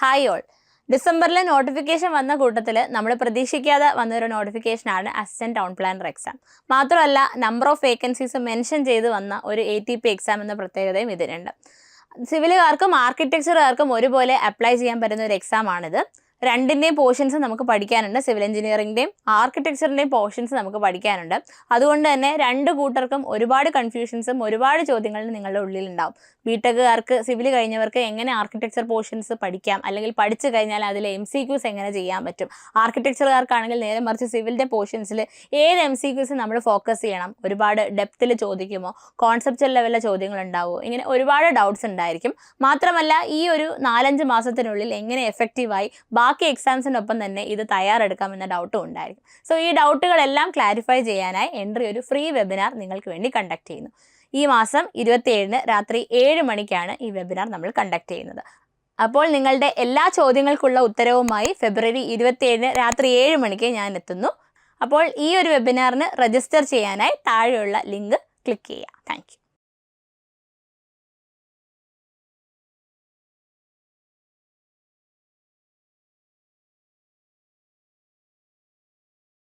Hi all. ഡിസംബറിൽ notification വന്ന കൂട്ടത്തിൽ നമ്മൾ പ്രതീക്ഷിക്കാതെ വന്നൊരു നോട്ടിഫിക്കേഷനാണ് അസിസ്റ്റന്റ് ടൗൺ പ്ലാനർ എക്സാം. മാത്രമല്ല നമ്പർ ഓഫ് വേക്കൻസീസ് മെൻഷൻ ചെയ്ത് വന്ന ഒരു ATP എക്സാം എന്ന പ്രത്യേകതയും ഇതിനുണ്ട്. സിവിലുകാർക്കും ആർക്കിടെക്ചറുകാർക്കും ഒരുപോലെ അപ്ലൈ ചെയ്യാൻ പറ്റുന്ന ഒരു എക്സാമാണിത്. രണ്ടിൻ്റെയും പോർഷൻസ് നമുക്ക് പഠിക്കാനുണ്ട്. സിവിൽ എഞ്ചിനീയറിംഗിൻ്റെയും ആർക്കിടെക്ചറിൻ്റെയും പോർഷൻസ് നമുക്ക് പഠിക്കാനുണ്ട്. അതുകൊണ്ട് തന്നെ രണ്ട് കൂട്ടർക്കും ഒരുപാട് കൺഫ്യൂഷൻസും ഒരുപാട് ചോദ്യങ്ങളും നിങ്ങളുടെ ഉള്ളിലുണ്ടാവും. ബിടെക്കുകാർക്ക് സിവിൽ കഴിഞ്ഞവർക്ക് എങ്ങനെ ആർക്കിടെക്ചർ പോർഷൻസ് പഠിക്കാം, അല്ലെങ്കിൽ പഠിച്ചു കഴിഞ്ഞാൽ അതിൽ MCQs എങ്ങനെ ചെയ്യാൻ പറ്റും. ആർക്കിടെക്ചറുകാർക്കാണെങ്കിൽ നേരെ മറിച്ച് സിവിലിൻ്റെ പോർഷൻസിൽ ഏത് MCQs നമ്മൾ ഫോക്കസ് ചെയ്യണം, ഒരുപാട് ഡെപ്തിൽ ചോദിക്കുമോ, കോൺസെപ്ച്വൽ ലെവലിലെ ചോദ്യങ്ങൾ ഉണ്ടാവുമോ, ഇങ്ങനെ ഒരുപാട് ഡൗട്ട്സ് ഉണ്ടായിരിക്കും. മാത്രമല്ല ഈ ഒരു 4-5 മാസത്തിനുള്ളിൽ എങ്ങനെ എഫക്റ്റീവായി ബാക്കി എക്സാംസിനൊപ്പം തന്നെ ഇത് തയ്യാറെടുക്കാമെന്ന ഡൗട്ടും ഉണ്ടായിരിക്കും. സോ ഈ ഡൗട്ടുകളെല്ലാം ക്ലാരിഫൈ ചെയ്യാനായി എൻട്രി ഒരു ഫ്രീ വെബിനാർ നിങ്ങൾക്ക് വേണ്ടി കണ്ടക്ട് ചെയ്യുന്നു. ഈ മാസം 27-ന് രാത്രി 7 മണിക്കാണ് ഈ വെബിനാർ നമ്മൾ കണ്ടക്ട് ചെയ്യുന്നത്. അപ്പോൾ നിങ്ങളുടെ എല്ലാ ചോദ്യങ്ങൾക്കുള്ള ഉത്തരവുമായി ഫെബ്രുവരി 27-ന് രാത്രി 7 മണിക്ക് ഞാൻ എത്തുന്നു. അപ്പോൾ ഈ ഒരു വെബിനാറിന് രജിസ്റ്റർ ചെയ്യാനായി താഴെയുള്ള ലിങ്ക് ക്ലിക്ക് ചെയ്യുക. Thank you.